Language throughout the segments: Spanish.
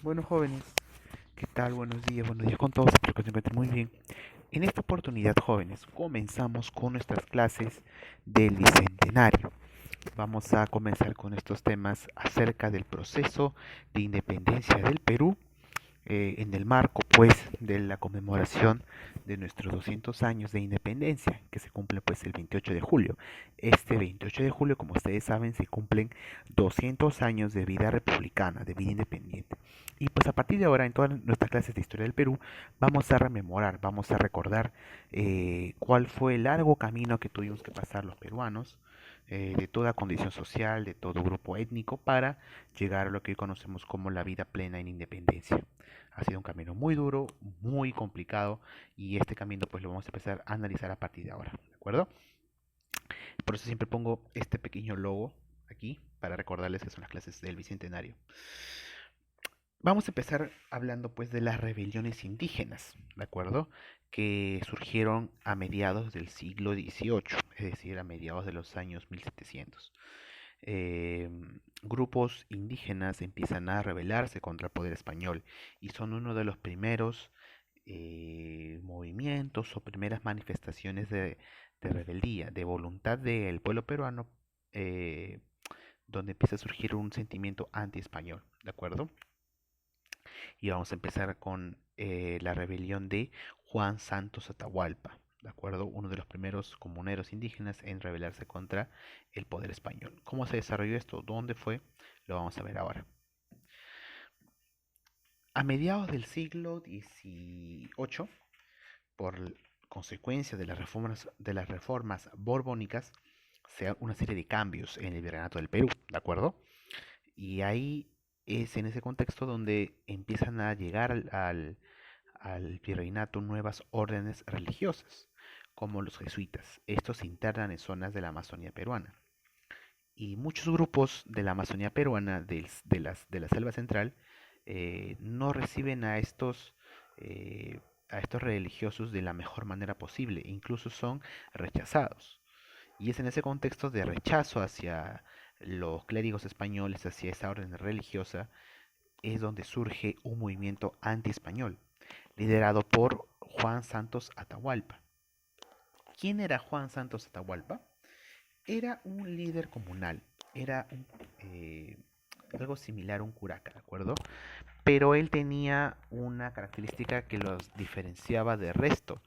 Bueno, jóvenes, ¿qué tal? Buenos días con todos, espero que se encuentren muy bien. En esta oportunidad, jóvenes, comenzamos con nuestras clases del Bicentenario. Vamos a comenzar con estos temas acerca del proceso de independencia del Perú en el marco pues de la conmemoración de nuestros 200 años de independencia que se cumple pues el 28 de julio. Este 28 de julio, como ustedes saben, se cumplen 200 años de vida republicana, de vida independiente. Y pues a partir de ahora en todas nuestras clases de historia del Perú vamos a rememorar, vamos a recordar cuál fue el largo camino que tuvimos que pasar los peruanos de toda condición social, de todo grupo étnico, para llegar a lo que hoy conocemos como la vida plena en independencia. Ha sido un camino muy duro, muy complicado y este camino pues lo vamos a empezar a analizar a partir de ahora, ¿de acuerdo? Por eso siempre pongo este pequeño logo aquí para recordarles que son las clases del Bicentenario. Vamos a empezar hablando pues de las rebeliones indígenas, ¿de acuerdo? Que surgieron a mediados del siglo XVIII, es decir, a mediados de los años 1700. eh, Grupos indígenas empiezan a rebelarse contra el poder español y son uno de los primeros movimientos o primeras manifestaciones de rebeldía, de voluntad del pueblo peruano, eh, donde empieza a surgir un sentimiento anti-español, ¿de acuerdo? Y vamos a empezar con la rebelión de Juan Santos Atahualpa, ¿de acuerdo? Uno de los primeros comuneros indígenas en rebelarse contra el poder español. ¿Cómo se desarrolló esto? ¿Dónde fue? Lo vamos a ver ahora. A mediados del siglo XVIII, por consecuencia de las reformas borbónicas, se da una serie de cambios en el virreinato del Perú, ¿de acuerdo? Y ahí es en ese contexto donde empiezan a llegar al virreinato nuevas órdenes religiosas, como los jesuitas. Estos se internan en zonas de la Amazonía peruana. Y muchos grupos de la Amazonía peruana, de la selva central, no reciben eh, a estos religiosos de la mejor manera posible, incluso son rechazados. Y es en ese contexto de rechazo hacia los clérigos españoles, hacia esa orden religiosa, es donde surge un movimiento anti-español, liderado por Juan Santos Atahualpa. ¿Quién era Juan Santos Atahualpa? Era un líder comunal, era algo similar a un curaca, ¿de acuerdo? Pero él tenía una característica que los diferenciaba del resto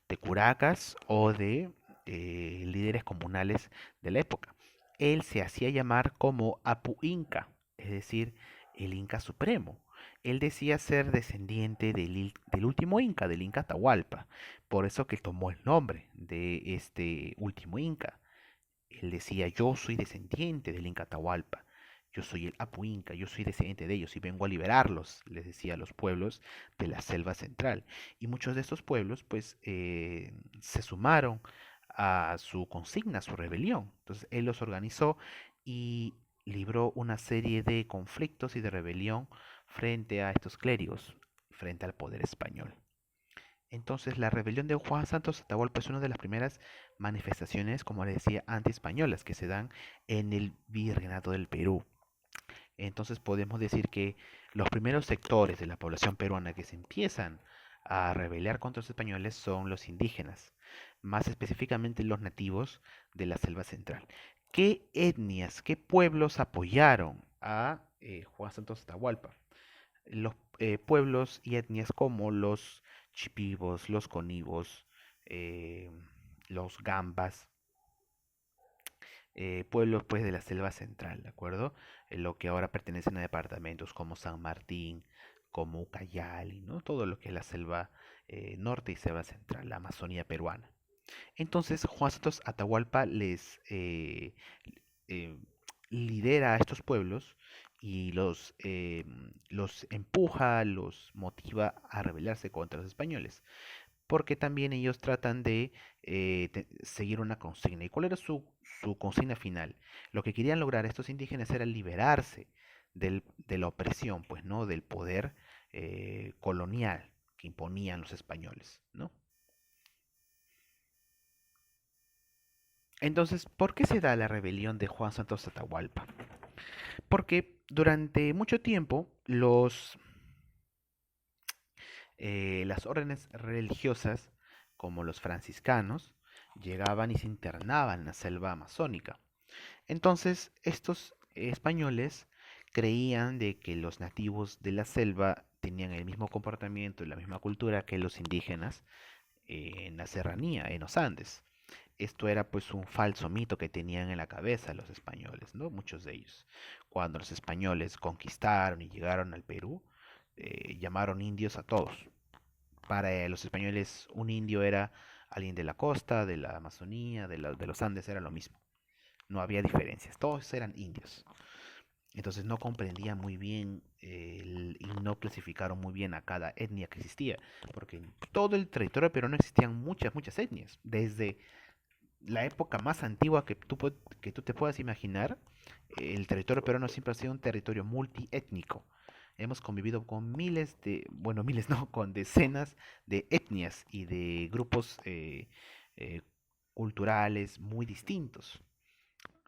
de curacas o de líderes comunales de la época. Él se hacía llamar como Apu Inca, es decir, el Inca Supremo. Él decía ser descendiente del último Inca, del Inca Atahualpa, por eso que tomó el nombre de este último Inca. Él decía, yo soy descendiente del Inca Atahualpa, yo soy el Apu Inca, yo soy descendiente de ellos y vengo a liberarlos, les decía a los pueblos de la selva central. Y muchos de estos pueblos pues se sumaron a su consigna, a su rebelión. Entonces él los organizó y libró una serie de conflictos y de rebelión frente a estos clérigos, frente al poder español. Entonces, la rebelión de Juan Santos Atahualpa es una de las primeras manifestaciones, como les decía, anti-españolas que se dan en el virreinato del Perú. Entonces, podemos decir que los primeros sectores de la población peruana que se empiezan a rebelar contra los españoles son los indígenas, más específicamente los nativos de la selva central. ¿Qué etnias, qué pueblos apoyaron a Juan Santos Atahualpa? Los pueblos y etnias como los chipivos, los conivos, eh, los gambas, pueblos pues de la selva central, ¿de acuerdo? Lo que ahora pertenecen a departamentos como San Martín, como Ucayali, ¿no? Todo lo que es la selva norte y selva central, la Amazonía peruana. Entonces Juan Santos Atahualpa eh, lidera a estos pueblos y los empuja, los motiva a rebelarse contra los españoles, porque también ellos tratan de seguir una consigna. ¿Y cuál era su consigna final? Lo que querían lograr estos indígenas era liberarse de la opresión, pues, ¿no? Del poder colonial que imponían los españoles, ¿no? Entonces, ¿por qué se da la rebelión de Juan Santos Atahualpa? Porque durante mucho tiempo Las órdenes religiosas, como los franciscanos, llegaban y se internaban en la selva amazónica. Entonces, estos españoles creían de que los nativos de la selva tenían el mismo comportamiento y la misma cultura que los indígenas en la serranía, en los Andes. Esto era pues un falso mito que tenían en la cabeza los españoles, ¿no? Muchos de ellos. Cuando los españoles conquistaron y llegaron al Perú, llamaron indios a todos. Para los españoles un indio era alguien de la costa, de la Amazonía, de los Andes, era lo mismo. No había diferencias, todos eran indios. Entonces no comprendían muy bien y no clasificaron muy bien a cada etnia que existía, porque en todo el territorio peruano existían muchas etnias. Desde la época más antigua que tú te puedas imaginar, el territorio peruano siempre ha sido un territorio multiétnico. Hemos convivido con miles bueno, miles no, con decenas de etnias y de grupos eh, culturales muy distintos.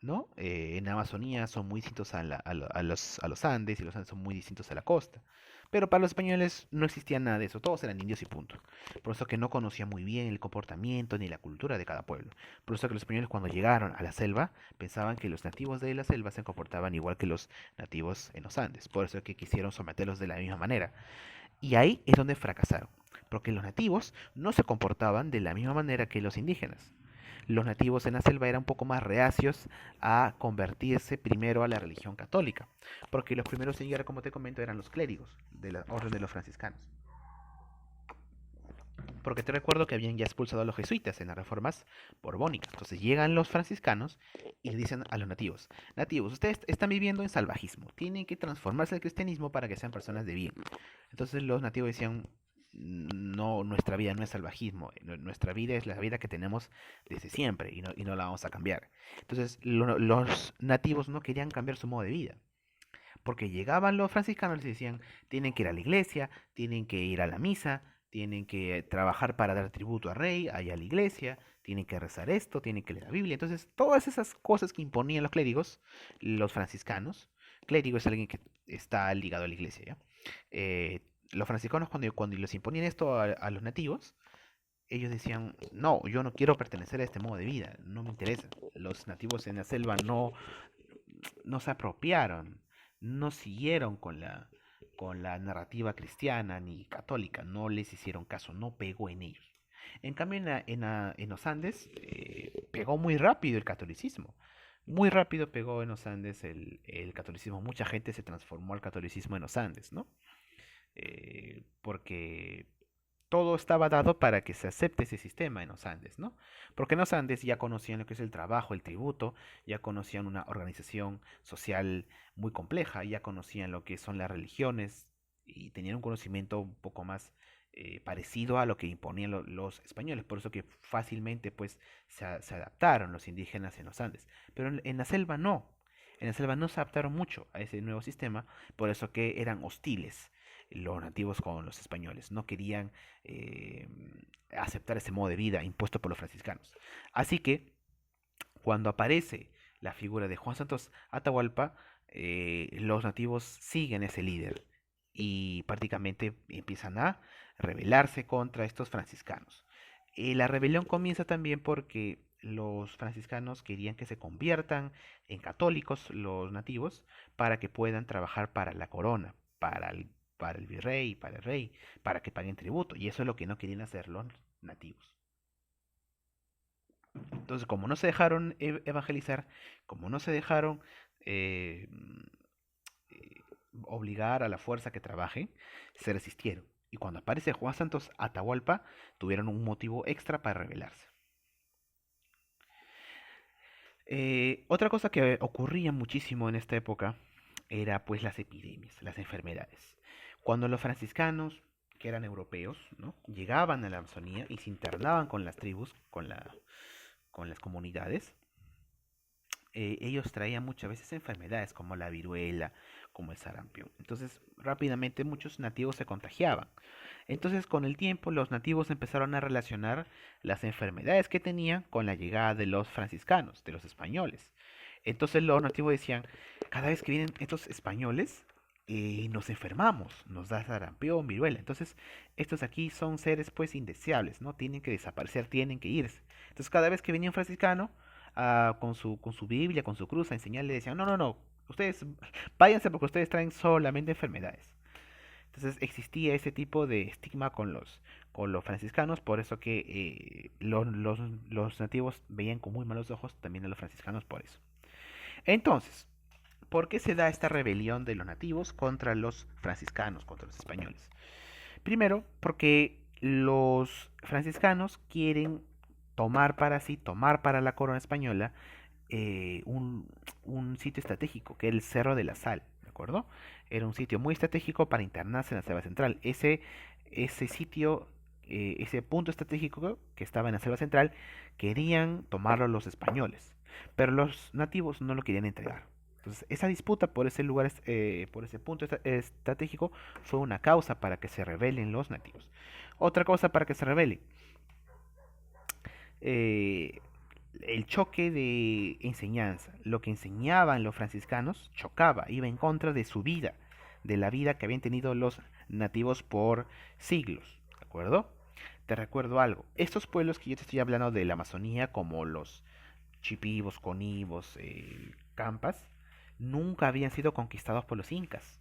¿No? En la Amazonía son muy distintos a los Andes y los Andes son muy distintos a la costa. Pero para los españoles no existía nada de eso, todos eran indios y punto. Por eso que no conocían muy bien el comportamiento ni la cultura de cada pueblo. Por eso que los españoles cuando llegaron a la selva pensaban que los nativos de la selva se comportaban igual que los nativos en los Andes. Por eso que quisieron someterlos de la misma manera. Y ahí es donde fracasaron, porque los nativos no se comportaban de la misma manera que los indígenas. Los nativos en la selva eran un poco más reacios a convertirse primero a la religión católica, porque los primeros en llegar, como te comento, eran los clérigos de la orden de los franciscanos. Porque te recuerdo que habían ya expulsado a los jesuitas en las reformas borbónicas. Entonces llegan los franciscanos y le dicen a los nativos, nativos, ustedes están viviendo en salvajismo, tienen que transformarse al cristianismo para que sean personas de bien. Entonces los nativos decían, no, nuestra vida no es salvajismo, nuestra vida es la vida que tenemos desde siempre y no la vamos a cambiar. Entonces los nativos no querían cambiar su modo de vida. Porque llegaban los franciscanos y les decían, tienen que ir a la iglesia, tienen que ir a la misa, tienen que trabajar para dar tributo al rey, allá a la iglesia, tienen que rezar esto, tienen que leer la Biblia. Entonces, todas esas cosas que imponían los clérigos, los franciscanos, clérigo es alguien que está ligado a la iglesia, ¿ya? Los franciscanos cuando les imponían esto a los nativos, ellos decían, no, yo no quiero pertenecer a este modo de vida, no me interesa. Los nativos en la selva no se apropiaron, no siguieron con la narrativa cristiana ni católica, no les hicieron caso, no pegó en ellos. En cambio, en los Andes pegó muy rápido el catolicismo. Muy rápido pegó en los Andes el catolicismo. Mucha gente se transformó al catolicismo en los Andes, ¿no? Porque todo estaba dado para que se acepte ese sistema en los Andes, ¿no? Porque en los Andes ya conocían lo que es el trabajo, el tributo, ya conocían una organización social muy compleja, ya conocían lo que son las religiones y tenían un conocimiento un poco más parecido a lo que imponían los españoles, por eso que fácilmente pues se adaptaron los indígenas en los Andes, pero en la selva no. En la selva no se adaptaron mucho a ese nuevo sistema, por eso que eran hostiles los nativos con los españoles. No querían eh, aceptar ese modo de vida impuesto por los franciscanos. Así que cuando aparece la figura de Juan Santos Atahualpa, los nativos siguen ese líder y prácticamente empiezan a rebelarse contra estos franciscanos. La rebelión comienza también porque los franciscanos querían que se conviertan en católicos los nativos para que puedan trabajar para la corona, para el virrey, para el rey, para que paguen tributo. Y eso es lo que no querían hacer los nativos. Entonces, como no se dejaron evangelizar, como no se dejaron eh, eh, obligar a la fuerza que trabaje, se resistieron. Y cuando aparece Juan Santos Atahualpa, tuvieron un motivo extra para rebelarse. Otra cosa que ocurría muchísimo en esta época era pues las epidemias, las enfermedades. Cuando los franciscanos, que eran europeos, ¿no? Llegaban a la Amazonía y se internaban con las tribus, con las comunidades, ellos traían muchas veces enfermedades como la viruela, como el sarampión. Entonces, rápidamente muchos nativos se contagiaban. Entonces, con el tiempo, los nativos empezaron a relacionar las enfermedades que tenían con la llegada de los franciscanos, de los españoles. Entonces, los nativos decían, cada vez que vienen estos españoles, nos enfermamos, nos da sarampión, viruela. Entonces, estos aquí son seres pues indeseables, ¿no? Tienen que desaparecer, tienen que irse. Entonces, cada vez que venía un franciscano con su Biblia, con su cruz a enseñarle, decían, no, no, no, ustedes váyanse porque ustedes traen solamente enfermedades. Entonces existía ese tipo de estigma con los franciscanos, por eso que los nativos veían con muy malos ojos también a los franciscanos por eso. Entonces, ¿por qué se da esta rebelión de los nativos contra los franciscanos, contra los españoles? Primero, porque los franciscanos quieren tomar para sí, tomar para la corona española eh, un, un sitio estratégico, que es el Cerro de la Sal, ¿de acuerdo? Era un sitio muy estratégico para internarse en la selva central. Ese sitio, ese punto estratégico que estaba en la selva central, querían tomarlo los españoles, pero los nativos no lo querían entregar. Entonces, esa disputa por ese lugar, por ese punto estratégico, fue una causa para que se rebelen los nativos. Otra cosa para que se rebelen, eh, el choque de enseñanza, lo que enseñaban los franciscanos, chocaba, iba en contra de su vida, de la vida que habían tenido los nativos por siglos, ¿de acuerdo? Te recuerdo algo, estos pueblos que yo te estoy hablando de la Amazonía, como los Chipivos, Conivos, Campas, nunca habían sido conquistados por los incas.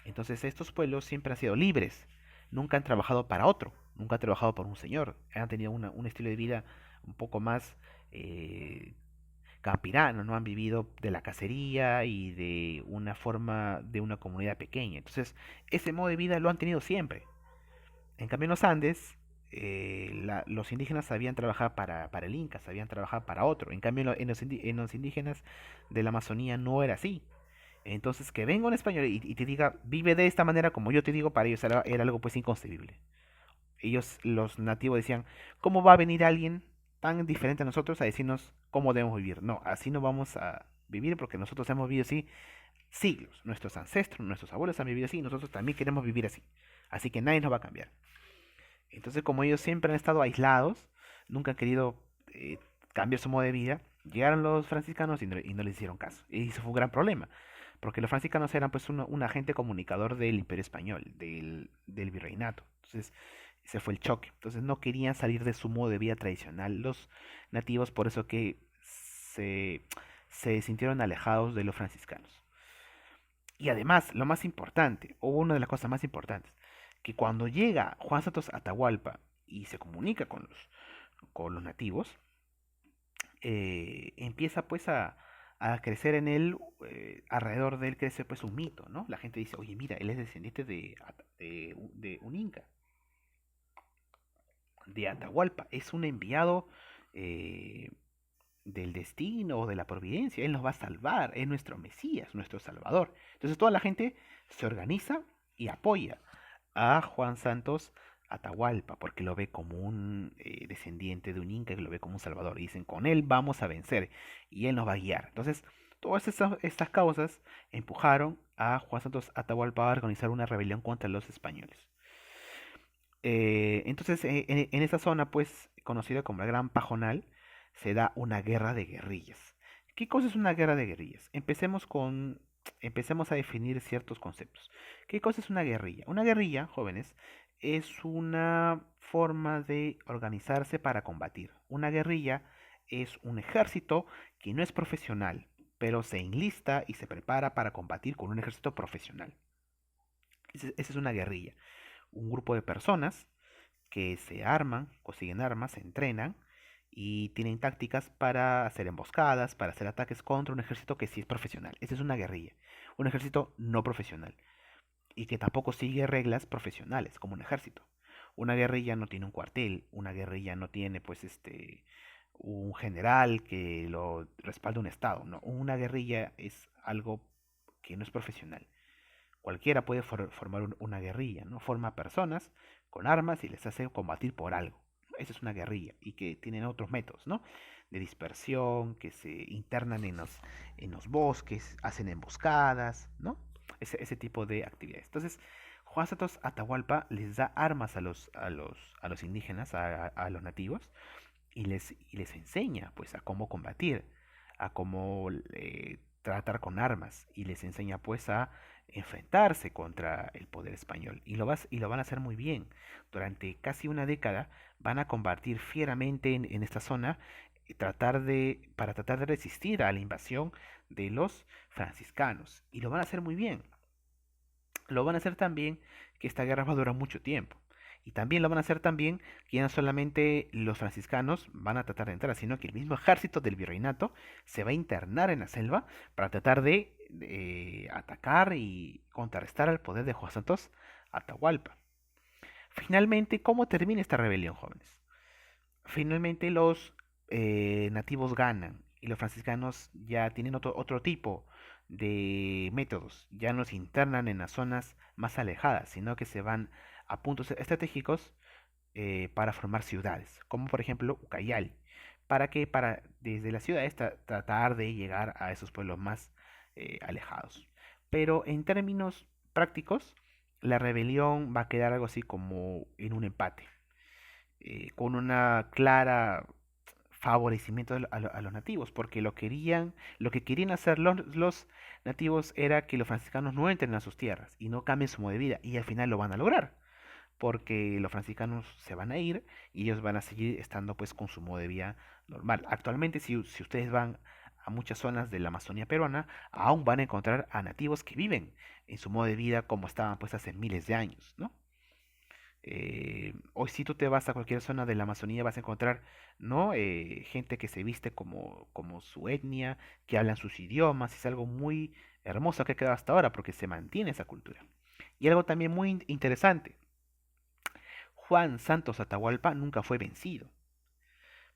Entonces estos pueblos siempre han sido libres, nunca han trabajado para otro, nunca han trabajado por un señor, han tenido un estilo de vida un poco más eh, campirano, no han vivido de la cacería y de una forma de una comunidad pequeña. Entonces ese modo de vida lo han tenido siempre. En cambio en los Andes, los indígenas sabían trabajar para el Inca, sabían trabajar para otro. En cambio en los indígenas de la Amazonía no era así. Entonces, que venga un español y te diga, vive de esta manera como yo te digo, para ellos era algo pues inconcebible. Ellos, los nativos, decían, ¿cómo va a venir alguien tan diferente a nosotros a decirnos cómo debemos vivir? No, así no vamos a vivir porque nosotros hemos vivido así siglos. Nuestros ancestros, nuestros abuelos han vivido así y nosotros también queremos vivir así. Así que nadie nos va a cambiar. Entonces, como ellos siempre han estado aislados, nunca han querido eh, cambiar su modo de vida, llegaron los franciscanos y no les hicieron caso. Y eso fue un gran problema, porque los franciscanos eran pues un agente comunicador del imperio español, del virreinato. Entonces, ese fue el choque. Entonces, no querían salir de su modo de vida tradicional los nativos, por eso que se, se sintieron alejados de los franciscanos. Y además, lo más importante, o una de las cosas más importantes, que cuando llega Juan Santos Atahualpa y se comunica con los nativos, empieza pues a crecer en él, alrededor de él crece pues un mito, ¿no? La gente dice, oye, mira, él es descendiente de un inca, de Atahualpa, es un enviado eh, del destino o de la providencia, él nos va a salvar, es nuestro Mesías, nuestro Salvador. Entonces toda la gente se organiza y apoya a Juan Santos Atahualpa, porque lo ve como un descendiente de un inca, que lo ve como un salvador. Y dicen, con él vamos a vencer y él nos va a guiar. Entonces, todas estas causas empujaron a Juan Santos Atahualpa a organizar una rebelión contra los españoles. Entonces, en esa zona, pues, conocida como la Gran Pajonal, se da una guerra de guerrillas. ¿Qué cosa es una guerra de guerrillas? Empecemos a definir ciertos conceptos. ¿Qué cosa es una guerrilla? Una guerrilla, jóvenes, es una forma de organizarse para combatir. Una guerrilla es un ejército que no es profesional, pero se enlista y se prepara para combatir con un ejército profesional. Esa es una guerrilla, un grupo de personas que se arman, consiguen armas, se entrenan y tienen tácticas para hacer emboscadas, para hacer ataques contra un ejército que sí es profesional. Esa es una guerrilla, un ejército no profesional y que tampoco sigue reglas profesionales como un ejército. Una guerrilla no tiene un cuartel, una guerrilla no tiene pues un general que lo respalde un estado, no, una guerrilla es algo que no es profesional. Cualquiera puede formar una guerrilla, ¿no? Forma personas con armas y les hace combatir por algo. Esa es una guerrilla y que tienen otros métodos, ¿no? De dispersión, que se internan en los bosques, hacen emboscadas, ¿no? Ese tipo de actividades. Entonces, Juan Santos Atahualpa les da armas a los indígenas, a los nativos, y les enseña pues a cómo combatir, a cómo tratar con armas y les enseña pues a enfrentarse contra el poder español y lo van a hacer muy bien. Durante casi una década van a combatir fieramente en esta zona para tratar de resistir a la invasión de los franciscanos y lo van a hacer muy bien. Lo van a hacer también que esta guerra va a durar mucho tiempo. Y también lo van a hacer también que ya no solamente los franciscanos van a tratar de entrar, sino que el mismo ejército del virreinato se va a internar en la selva para tratar de atacar y contrarrestar al poder de Juan Santos Atahualpa. Finalmente, ¿cómo termina esta rebelión, jóvenes? Finalmente los nativos ganan y los franciscanos ya tienen otro tipo de métodos. Ya no se internan en las zonas más alejadas, sino que se van a puntos estratégicos para formar ciudades, como por ejemplo Ucayali, para desde las ciudades tratar de llegar a esos pueblos más alejados. Pero en términos prácticos, la rebelión va a quedar algo así como en un empate con una clara favorecimiento a los nativos, porque lo que querían hacer los nativos era que los franciscanos no entren a sus tierras y no cambien su modo de vida, y al final lo van a lograr, porque los franciscanos se van a ir y ellos van a seguir estando pues con su modo de vida normal. Actualmente, si ustedes van a muchas zonas de la Amazonía peruana, aún van a encontrar a nativos que viven en su modo de vida como estaban pues hace miles de años, ¿no? Hoy si tú te vas a cualquier zona de la Amazonía vas a encontrar, ¿no? Gente que se viste como su etnia, que hablan sus idiomas, es algo muy hermoso que ha quedado hasta ahora porque se mantiene esa cultura. Y algo también muy interesante, Juan Santos Atahualpa nunca fue vencido,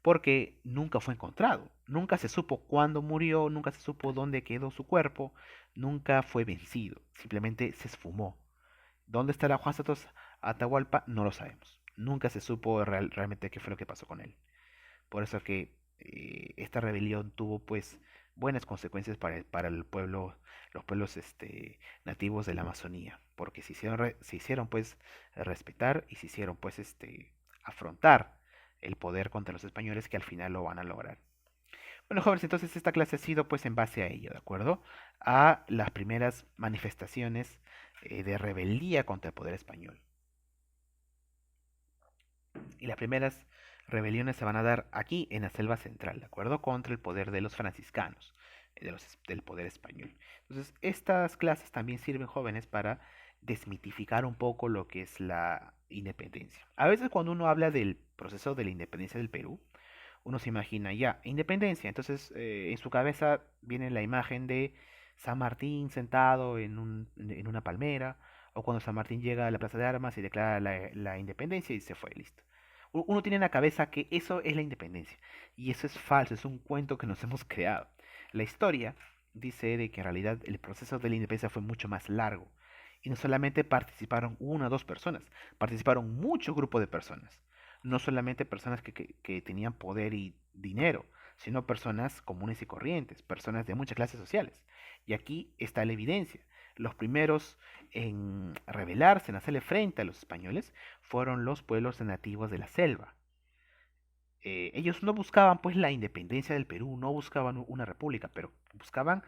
porque nunca fue encontrado, nunca se supo cuándo murió, nunca se supo dónde quedó su cuerpo, nunca fue vencido, simplemente se esfumó. ¿Dónde estará Juan Santos Atahualpa? No lo sabemos. Nunca se supo realmente qué fue lo que pasó con él. Por eso que esta rebelión tuvo pues buenas consecuencias para el pueblo, los pueblos nativos de la Amazonía, porque se hicieron pues respetar y se hicieron pues afrontar el poder contra los españoles que al final lo van a lograr. Bueno, jóvenes, entonces esta clase ha sido pues en base a ello, ¿de acuerdo? A las primeras manifestaciones de rebeldía contra el poder español. Y las primeras rebeliones se van a dar aquí en la selva central, ¿de acuerdo? Contra el poder de los franciscanos, del poder español. Entonces, estas clases también sirven, jóvenes, para desmitificar un poco lo que es la independencia. A veces cuando uno habla del proceso de la independencia del Perú, uno se imagina ya, independencia, entonces en su cabeza viene la imagen de San Martín sentado en una palmera, o cuando San Martín llega a la Plaza de Armas y declara la independencia y se fue, listo. Uno tiene en la cabeza que eso es la independencia, y eso es falso, es un cuento que nos hemos creado. La historia dice de que en realidad el proceso de la independencia fue mucho más largo, y no solamente participaron una o dos personas, participaron mucho grupo de personas, no solamente personas que tenían poder y dinero, sino personas comunes y corrientes, personas de muchas clases sociales. Y aquí está la evidencia. Los primeros en rebelarse, en hacerle frente a los españoles, fueron los pueblos nativos de la selva. Ellos no buscaban pues la independencia del Perú, no buscaban una república, pero buscaban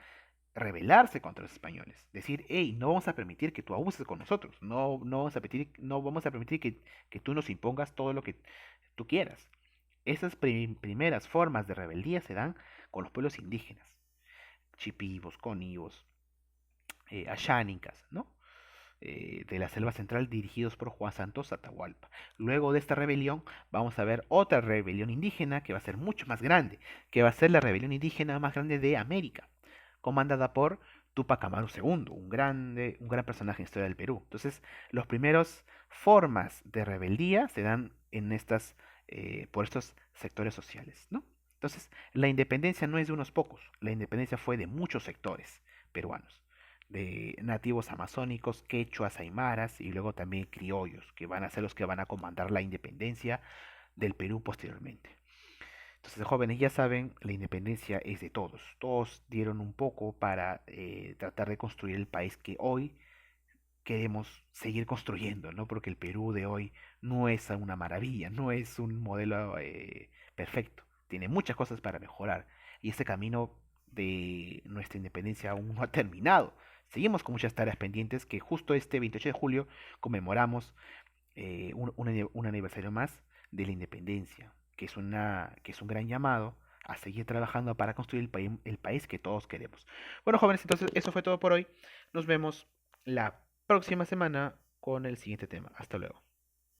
rebelarse contra los españoles, decir, hey, no vamos a permitir que tú abuses con nosotros, no vamos a permitir que tú nos impongas todo lo que tú quieras. Esas primeras formas de rebeldía se dan con los pueblos indígenas, chipivos, conivos, ashánicas, ¿no? De la selva central dirigidos por Juan Santos Atahualpa. Luego de esta rebelión vamos a ver otra rebelión indígena que va a ser mucho más grande, que va a ser la rebelión indígena más grande de América, comandada por Tupac Amaru II, un gran personaje en la historia del Perú. Entonces, las primeras formas de rebeldía se dan por estos sectores sociales, ¿no? Entonces, la independencia no es de unos pocos, la independencia fue de muchos sectores peruanos, de nativos amazónicos, quechuas, aymaras y luego también criollos, que van a ser los que van a comandar la independencia del Perú posteriormente. Entonces, jóvenes, ya saben, la independencia es de todos. Todos dieron un poco para tratar de construir el país que hoy queremos seguir construyendo, ¿no? Porque el Perú de hoy no es una maravilla, no es un modelo perfecto. Tiene muchas cosas para mejorar. Y este camino de nuestra independencia aún no ha terminado. seguimos con muchas tareas pendientes que justo este 28 de julio conmemoramos un aniversario más de la independencia, que es un gran llamado a seguir trabajando para construir el país que todos queremos. Bueno, jóvenes, entonces eso fue todo por hoy. Nos vemos la próxima semana con el siguiente tema. Hasta luego.